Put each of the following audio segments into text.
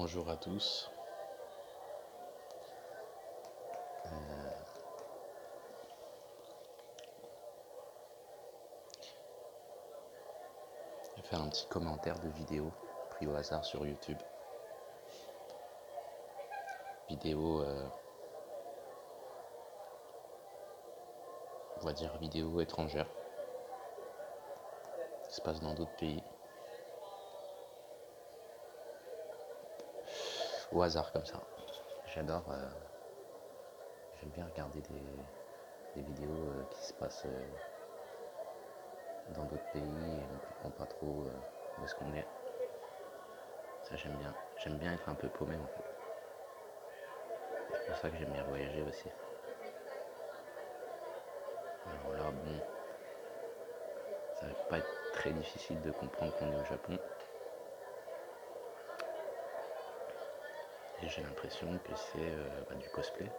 Bonjour à tous. Je vais faire un petit commentaire de vidéo pris au hasard sur YouTube. Vidéo, on va dire vidéo étrangère, qui se passe dans d'autres pays. Au hasard comme ça. J'adore, j'aime bien regarder des vidéos qui se passent dans d'autres pays et on ne comprend pas trop où est-ce qu'on est. Ça j'aime bien. J'aime bien être un peu paumé en fait. C'est pour ça que j'aime bien voyager aussi. Alors là, bon, ça va pas être très difficile de comprendre qu'on est au Japon. Et j'ai l'impression que c'est du cosplay.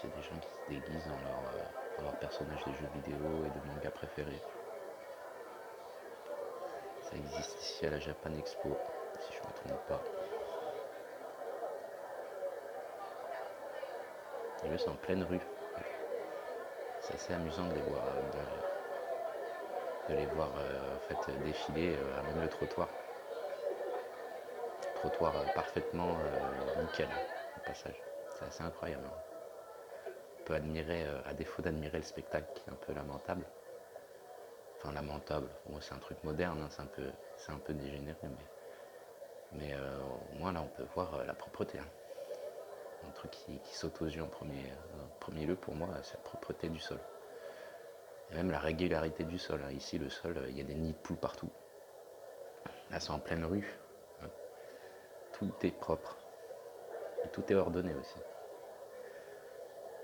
C'est des gens qui se déguisent dans leur personnage de jeux vidéo et de manga préférés. Ça existe ici à la Japan Expo, si je ne me trompe pas. Et eux, c'est en pleine rue. C'est assez amusant de les voir, en fait, défiler à même le trottoir. Trottoir parfaitement nickel au passage. C'est assez incroyable. On peut admirer, à défaut d'admirer le spectacle qui est un peu lamentable. Enfin lamentable, bon, c'est un truc moderne, hein, c'est un peu dégénéré, mais au moins là on peut voir la propreté. Hein. Un truc qui saute aux yeux en premier lieu pour moi, c'est la propreté du sol. Et même la régularité du sol. Hein. Ici le sol, il y a des nids de poules partout. Là c'est en pleine rue. Hein. Tout est propre. Et tout est ordonné aussi.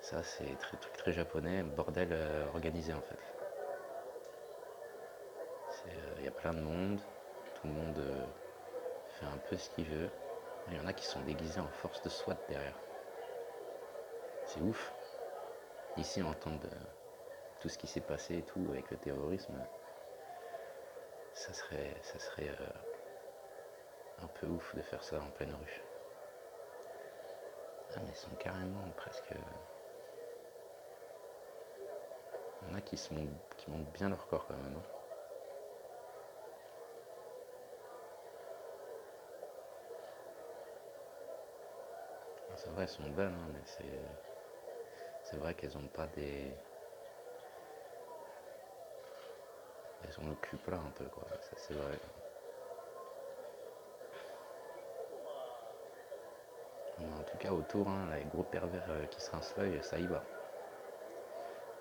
Ça c'est très truc très japonais, bordel organisé en fait. Il y a plein de monde, tout le monde fait un peu ce qu'il veut. Il y en a qui sont déguisés en force de SWAT derrière. C'est ouf. Ici, en temps de tout ce qui s'est passé et tout avec le terrorisme, ça serait un peu ouf de faire ça en pleine rue. Ah, mais ils sont carrément presque. Il y en a qui montent bien leur corps quand même. Hein. C'est vrai, elles sont belles, hein, mais c'est vrai qu'elles ont pas des. Elles ont le cul plat un peu, quoi. Ça, c'est vrai. En tout cas, autour, hein, les gros pervers qui se rincent l'œil, ça y va.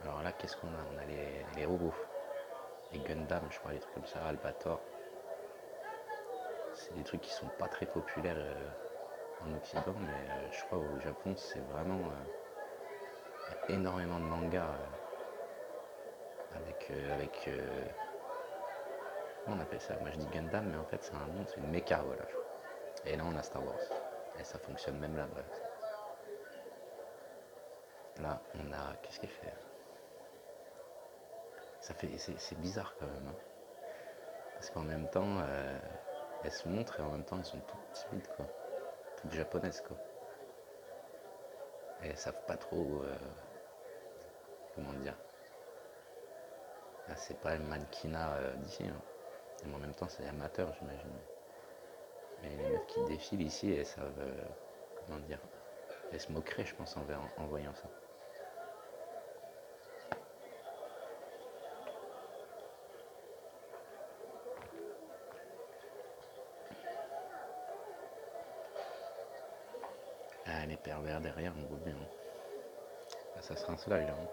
Alors là, qu'est-ce qu'on a? On a les robots, les Gundam, je crois, les trucs comme ça, Albator. C'est des trucs qui sont pas très populaires en Occident, mais je crois au Japon, c'est vraiment énormément de mangas avec comment on appelle ça? Moi je dis Gundam, mais en fait c'est un nom, c'est une mecha, voilà. Et là on a Star Wars. Et ça fonctionne même là, bref. Là on a. Qu'est-ce qu'elle fait? C'est bizarre quand même. Hein. Parce qu'en même temps, elles se montrent et en même temps elles sont toutes timides, quoi. Toutes japonaises, quoi. Et elles savent pas trop comment dire. Là, c'est pas le mannequinat d'ici. Hein. Mais en même temps, c'est amateur, j'imagine. Mais les meufs qui défilent ici, elles savent. Comment dire. Elles se moqueraient, je pense, en voyant ça. Ah, les pervers derrière, on voit bien. Ah, ça se rince l'œil, là. Hein.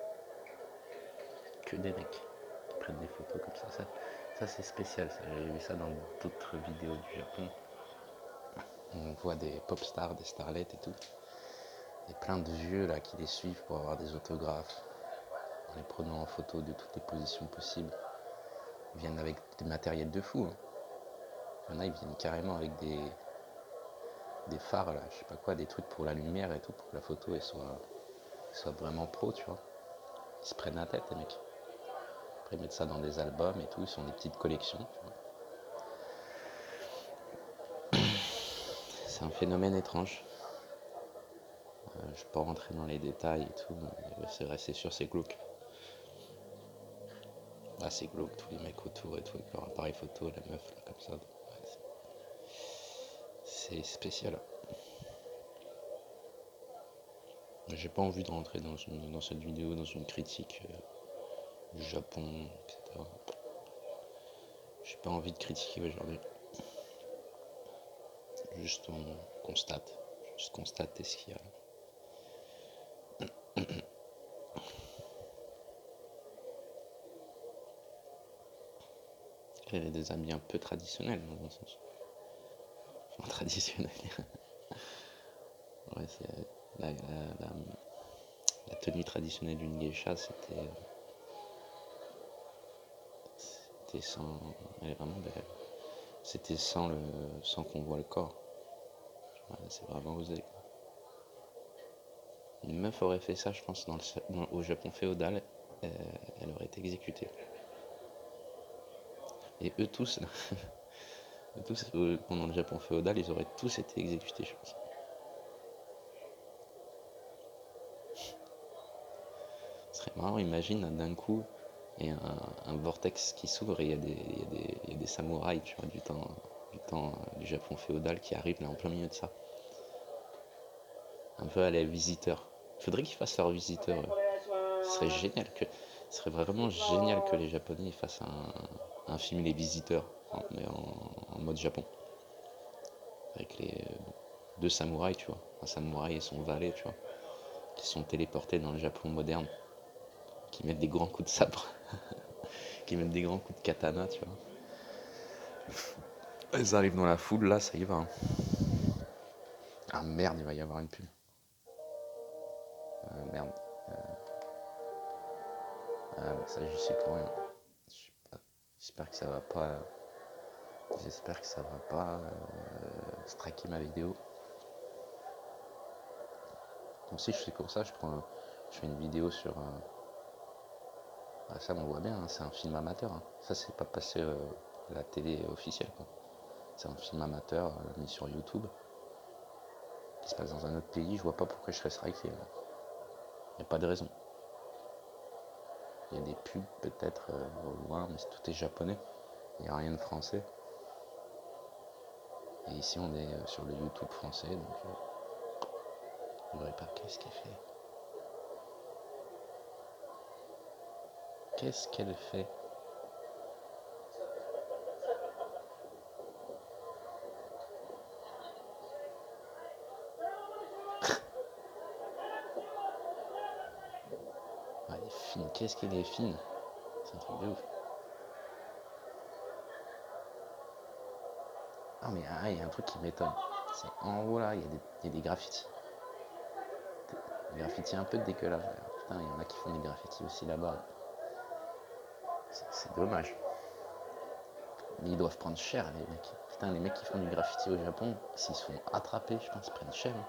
Que des mecs qui prennent des photos comme ça c'est spécial. J'avais vu ça dans d'autres vidéos du Japon. On voit des pop stars, des starlets et tout. Et plein de vieux là qui les suivent pour avoir des autographes. En les prenant en photo de toutes les positions possibles. Ils viennent avec des matériels de fou. Hein. Il y en a, ils viennent carrément avec des phares, là, je sais pas quoi, des trucs pour la lumière et tout, pour que la photo soit vraiment pro, tu vois. Ils se prennent la tête, les mecs. Après, ils mettent ça dans des albums et tout, ils sont des petites collections, tu vois. c'est un phénomène étrange. Je peux pas rentrer dans les détails et tout, mais ouais, c'est vrai, c'est sûr, c'est glauque. Ah, c'est glauque, tous les mecs autour et tout, avec leur appareil photo, la meuf, là, comme ça. Donc, ouais, c'est spécial. J'ai pas envie de rentrer dans cette vidéo, dans une critique du Japon, etc. J'ai pas envie de critiquer aujourd'hui. Juste on constate. Juste constater ce qu'il y a. Il y a des habits un peu traditionnels dans un sens. Enfin, traditionnels. Ouais, c'est la tenue traditionnelle d'une geisha, c'était sans. Elle est vraiment belle. C'était sans qu'on voit le corps. Ouais, c'est vraiment osé. Une meuf aurait fait ça, je pense, au Japon féodal, elle aurait été exécutée. Et eux tous, pendant le Japon féodal, ils auraient tous été exécutés, je pense. Ce serait marrant, imagine d'un coup, il y a un vortex qui s'ouvre et il y a des samouraïs, tu vois, du temps du Japon féodal qui arrivent là en plein milieu de ça. Un peu à la visiteur. Il faudrait qu'ils fassent leur visiteur. Ce serait génial ce serait vraiment génial que les Japonais fassent un film Les Visiteurs, mais en mode Japon. Avec les deux samouraïs, tu vois. Un samouraï et son valet, tu vois. Qui sont téléportés dans le Japon moderne. Qui mettent des grands coups de sabre. Qui mettent des grands coups de katana, tu vois. Ils arrivent dans la foule, là, ça y va. Hein. Ah merde, il va y avoir une pub. Merde. Ah, bah, ça, j'y suis pour rien. J'espère que ça va pas. J'espère que ça va pas straquer ma vidéo. Donc si je fais comme ça, je fais une vidéo sur. Ah, ça, on voit bien, hein, c'est un film amateur. Hein. Ça, c'est pas passé à la télé officielle. Quoi. C'est un film amateur mis sur YouTube qui se passe dans un autre pays. Je vois pas pourquoi je serais striké. Il n'y a pas de raison. Il y a des pubs peut-être au loin, mais tout est japonais. Il n'y a rien de français. Et ici, on est sur le YouTube français, donc je ne verrai pas qu'est-ce qu'elle fait. Qu'est-ce qu'elle fait? Ah, elle est fine. Qu'est-ce qu'elle est fine? C'est un truc de ouf. Ah, mais il y a un truc qui m'étonne. C'est en haut là, il y a des graffitis. Des graffitis un peu dégueulasses. Putain, il y en a qui font des graffitis aussi là-bas. C'est dommage. Mais ils doivent prendre cher, les mecs. Putain, les mecs qui font du graffiti au Japon, s'ils se font attraper, je pense qu'ils prennent cher. Hein.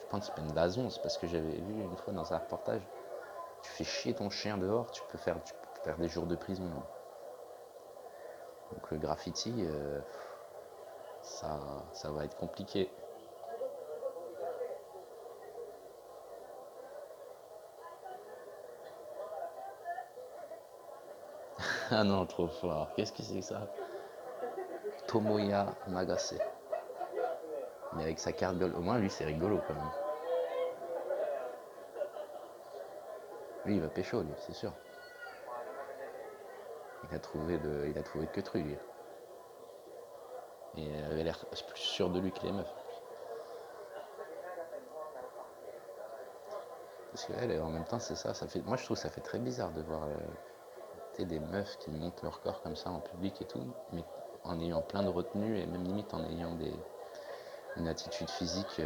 Je pense qu'ils prennent la zonze parce que j'avais vu une fois dans un reportage. Tu fais chier ton chien dehors, tu peux faire des jours de prison. Hein. Donc le graffiti, ça va être compliqué. Ah non, trop fort. Qu'est-ce que c'est que ça? Tomoya Nagase. Mais avec sa carte gold. Au moins, lui, c'est rigolo quand même. Lui, il va pécho, lui, c'est sûr. Il a trouvé que truc, lui. Et elle avait l'air plus sûre de lui que les meufs. Parce qu'elle, en même temps, c'est ça. Moi, je trouve que ça fait très bizarre de voir des meufs qui montent leur corps comme ça en public et tout, mais en ayant plein de retenue et même limite en ayant une attitude physique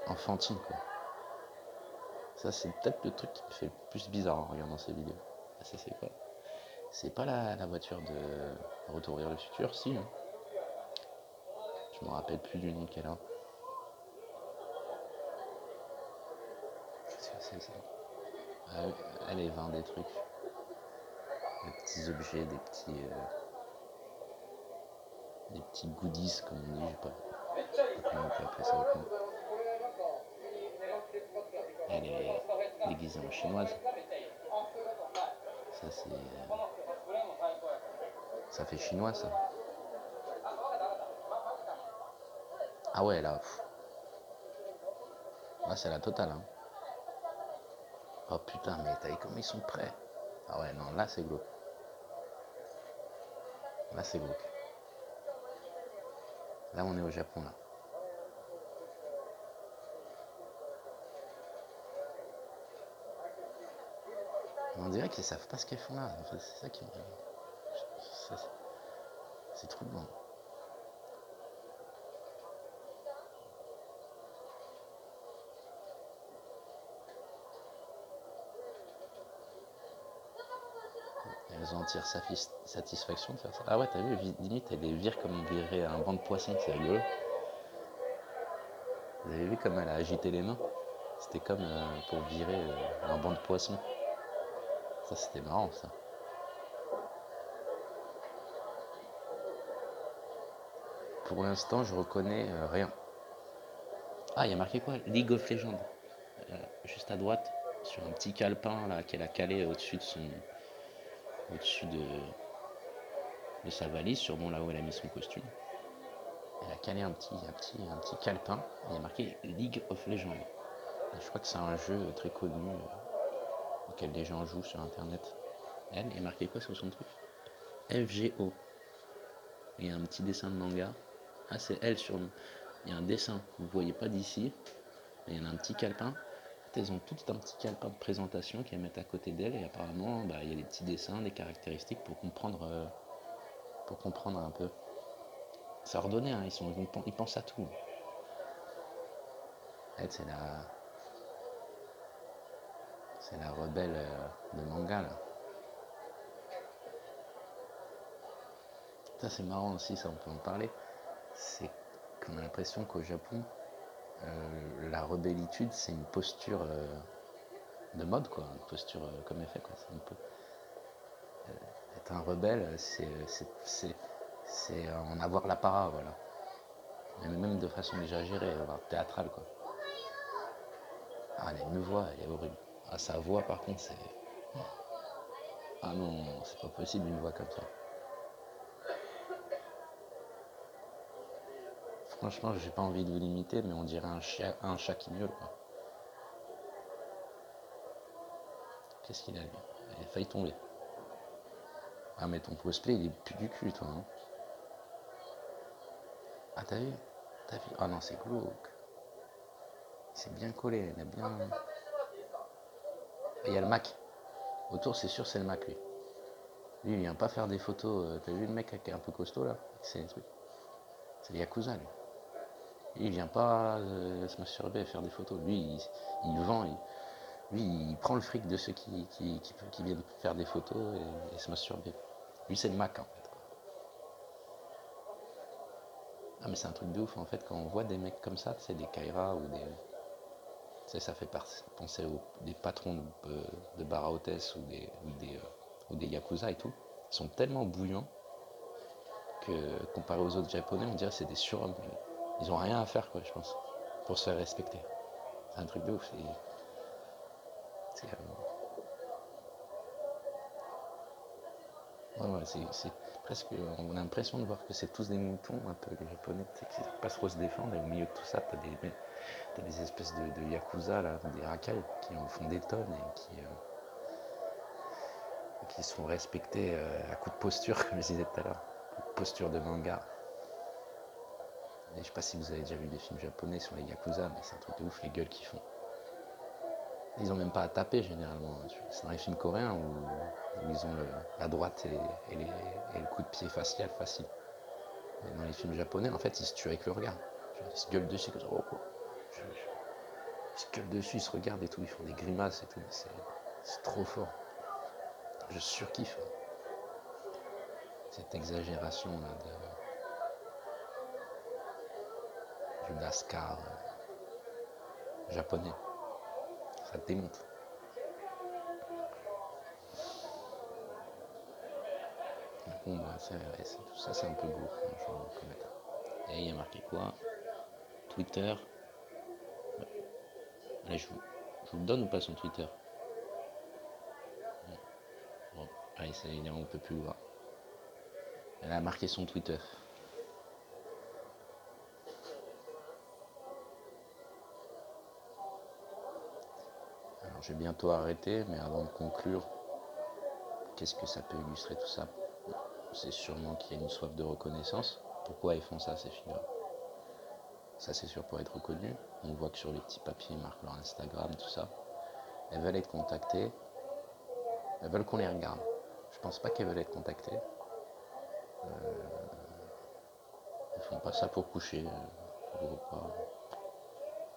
enfantine, quoi. Ça, c'est peut-être le truc qui me fait le plus bizarre en regardant ces vidéos. Ah, ça, c'est quoi? C'est pas la voiture de Retour vers le futur, si. Hein. Je me rappelle plus du nom qu'elle a. Qu'est-ce que c'est ça? Elle vend des trucs, des petits objets, des petits. des petits goodies, comme on dit, je sais pas comment on peut appeler ça autrement. Elle est déguisée en chinoise. Ça, ça fait chinois, ça. Ah ouais, là, là c'est la totale. Hein. Oh putain, mais t'as vu comment ils sont prêts. Ah ouais, non, là c'est glauque. Là c'est glauque. Là on est au Japon, là. On dirait qu'ils savent pas ce qu'ils font là. En fait, c'est ça qui me... C'est troublant. Elles en tirent satisfaction de faire ça. Ah ouais, t'as vu, limite, elle les vire comme on virerait un banc de poissons, c'est rigolo. Vous avez vu comme elle a agité les mains? C'était comme pour virer un banc de poissons. Ça, c'était marrant, ça. Pour l'instant, je reconnais rien. Ah, il y a marqué quoi? League of Legends. Juste à droite, sur un petit calepin là qu'elle a calé au-dessus de sa valise, sur bon là où elle a mis son costume. Elle a calé un petit calepin. Il y a marqué League of Legends. Et je crois que c'est un jeu très connu auquel les gens jouent sur internet. Elle, il y a marqué quoi sur son truc? FGO. Il y a un petit dessin de manga. Ah, c'est elle sur. Il y a un dessin. Vous ne voyez pas d'ici. Mais il y en a un petit calepin. Elles ont toutes un petit calepin de présentation qu'elles mettent à côté d'elles. Et apparemment, bah, il y a des petits dessins, des caractéristiques pour comprendre un peu. C'est ordonné, hein, ils pensent à tout. Elle, c'est la rebelle de manga, là. Ça, c'est marrant aussi, ça, on peut en parler. C'est qu'on a l'impression qu'au Japon, la rebellitude, c'est une posture de mode, quoi. Une posture comme effet, quoi. Être un rebelle, c'est en avoir l'apparat, voilà. Mais même de façon exagérée, théâtrale, quoi. Ah, elle a une voix, elle est horrible. Ah, sa voix, par contre, c'est... Ah non, c'est pas possible une voix comme ça. Franchement, j'ai pas envie de vous l'imiter, mais on dirait un chat qui miaule, quoi. Qu'est-ce qu'il a, lui? Il a failli tomber. Ah, mais ton cosplay, il est plus du cul, toi, hein. Ah, t'as vu? T'as vu? Ah non, c'est glauque. C'est bien collé, il a bien... Et il y a le Mac. Autour, c'est sûr, c'est le Mac, lui. Lui, il vient pas faire des photos. T'as vu le mec qui est un peu costaud, là? C'est le Yakuza, lui. Lui, il vient pas se masturber et faire des photos. Lui, il vend, lui, il prend le fric de ceux qui viennent faire des photos et se masturber. Lui, c'est le Mac, en fait, quoi. Ah, mais c'est un truc de ouf, en fait, quand on voit des mecs comme ça, c'est des Kaira ou des... Tu sais, ça fait penser des patrons de bar à hôtesse ou des Yakuza et tout. Ils sont tellement bouillants que, comparé aux autres Japonais, on dirait que c'est des surhommes. Ils ont rien à faire, quoi, je pense, pour se faire respecter. C'est un truc de ouf. C'est, ouais, ouais, c'est presque. On a l'impression de voir que c'est tous des moutons, un peu les Japonais, qui ne savent pas trop se défendre. Et au milieu de tout ça, t'as des espèces de yakuza, là, des racailles, qui en font des tonnes et qui sont respectés à coup de posture, comme je disais tout à l'heure. Posture de manga. Et je sais pas si vous avez déjà vu des films japonais sur les yakuza, mais c'est un truc de ouf, les gueules qu'ils font. Ils ont même pas à taper généralement. C'est dans les films coréens où ils ont la droite et le coup de pied facial facile. Mais dans les films japonais, en fait, ils se tuent avec le regard. Ils se gueulent dessus comme ça. Oh, quoi. Ils se gueulent dessus, ils se regardent et tout, ils font des grimaces et tout. C'est trop fort. Je surkiffe cette exagération là du NASCAR japonais. Ça démonte. Bon, bah, tout ça, c'est un peu beau. Je vais vous commettre. Et il y a marqué quoi? Twitter. Allez, je vous le donne ou pas son Twitter? Bon, allez, ça y est, on peut plus le voir. Elle a marqué son Twitter. Alors, je vais bientôt arrêter, mais avant de conclure, qu'est-ce que ça peut illustrer tout ça? C'est sûrement qu'il y a une soif de reconnaissance. Pourquoi ils font ça, ces filles-là? Ça, c'est sûr, pour être reconnues. On voit que sur les petits papiers, ils marquent leur Instagram, tout ça. Elles veulent être contactées. Elles veulent qu'on les regarde. Je pense pas qu'elles veulent être contactées. Elles font pas ça pour coucher.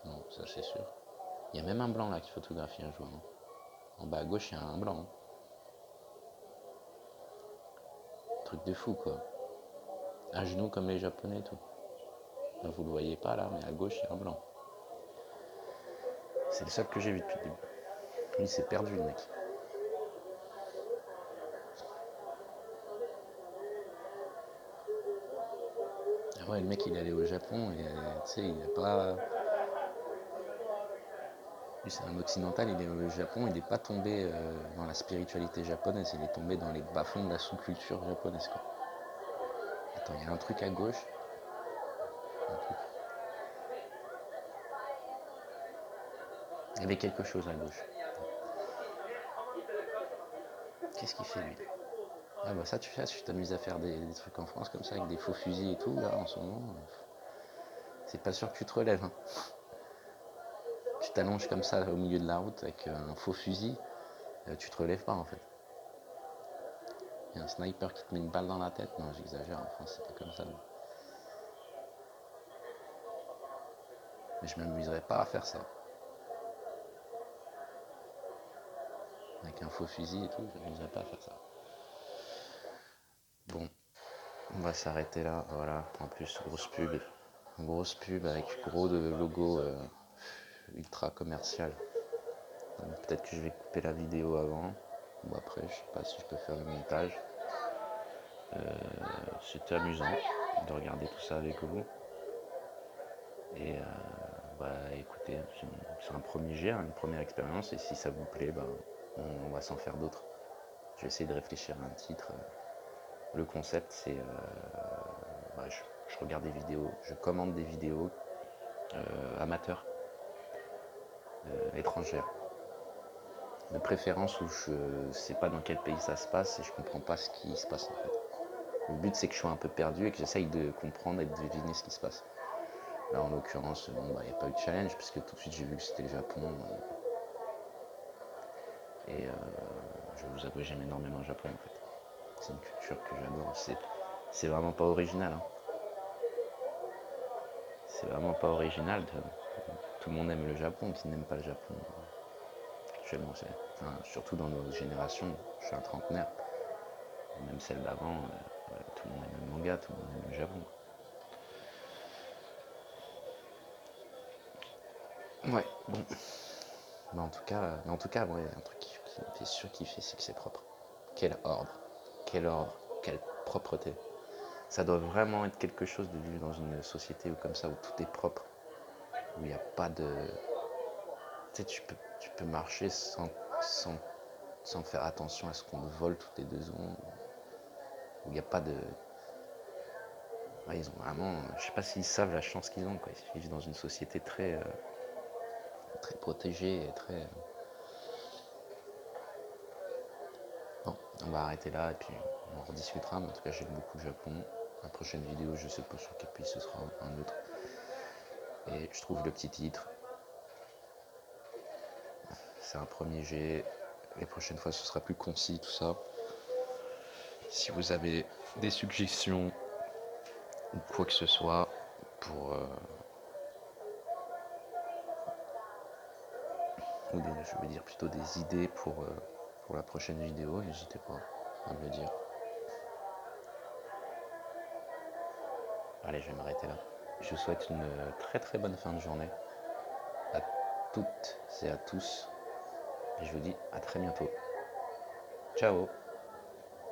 Non, ça c'est sûr. Il y a même un blanc là qui photographie un joueur. En bas à gauche, il y a un blanc. Truc de fou quoi. À genoux comme les japonais et tout. Là, vous le voyez pas là, mais à gauche, il y a un blanc. C'est le seul que j'ai vu depuis le début. Lui, c'est perdu le mec. Ah ouais, le mec, il est allé au Japon et tu sais, il n'a pas. Lui, c'est un occidental, il est au Japon, il n'est pas tombé dans la spiritualité japonaise, il est tombé dans les bas-fonds de la sous-culture japonaise quoi. Attends, il y a un truc à gauche. Il y avait quelque chose à gauche. Qu'est-ce qu'il fait lui? Ah bah ça, tu sais, si tu t'amuses à faire des trucs en France comme ça, avec des faux fusils et tout, là, en ce moment, c'est pas sûr que tu te relèves. Hein. Tu t'allonges comme ça au milieu de la route avec un faux fusil, tu te relèves pas en fait. Il y a un sniper qui te met une balle dans la tête. Non, j'exagère, en France, c'était comme ça. Mais je m'amuserais pas à faire ça. Avec un faux fusil et tout, je m'amuserais pas à faire ça. Bon, on va s'arrêter là. Voilà, en plus, grosse pub. Grosse pub avec gros de logo ultra commercial. Peut-être que je vais couper la vidéo avant ou après, je sais pas si je peux faire le montage. C'était amusant de regarder tout ça avec vous. Et bah écoutez, c'est un premier jet, une première expérience, et si ça vous plaît, bah, on va s'en faire d'autres. Je vais essayer de réfléchir à un titre. Le concept, c'est bah, je regarde des vidéos, je commande des vidéos amateurs, étrangères. De préférence où je sais pas dans quel pays ça se passe et je comprends pas ce qui se passe en fait. Le but c'est que je sois un peu perdu et que j'essaye de comprendre et de deviner ce qui se passe. Là en l'occurrence, bon bah il n'y a pas eu de challenge puisque tout de suite j'ai vu que c'était le Japon. Et je vous avoue, j'aime énormément le Japon en fait. C'est une culture que j'adore. C'est vraiment pas original. Hein. C'est vraiment pas original. Tout le monde aime le Japon, qui n'aime pas le Japon actuellement. Enfin, surtout dans nos générations, je suis un trentenaire, même celle d'avant, tout le monde aime le manga, tout le monde aime le Japon. Ouais, bon. Mais en tout cas, ouais, un truc qui me fait surkiffer, c'est que c'est propre. Quel ordre, quelle propreté. Ça doit vraiment être quelque chose de vivre dans une société où comme ça, où tout est propre, où il n'y a pas de... Tu sais, tu peux marcher sans faire attention à ce qu'on te vole toutes les 2 secondes, où il n'y a pas de... Ouais, ils ont vraiment... Je sais pas s'ils savent la chance qu'ils ont, quoi. Ils vivent dans une société très, très protégée et très... Bon, on va arrêter là et puis on en rediscutera, mais en tout cas j'aime beaucoup le Japon. La prochaine vidéo, je sais pas sur quel pays ce sera, un autre. Et je trouve le petit titre. C'est un premier jet. Les prochaines fois, ce sera plus concis, tout ça. Si vous avez des suggestions ou quoi que ce soit pour... ou je veux dire plutôt des idées pour la prochaine vidéo, n'hésitez pas à me le dire. Allez, je vais m'arrêter là. Je vous souhaite une très très bonne fin de journée à toutes et à tous. Et je vous dis à très bientôt. Ciao.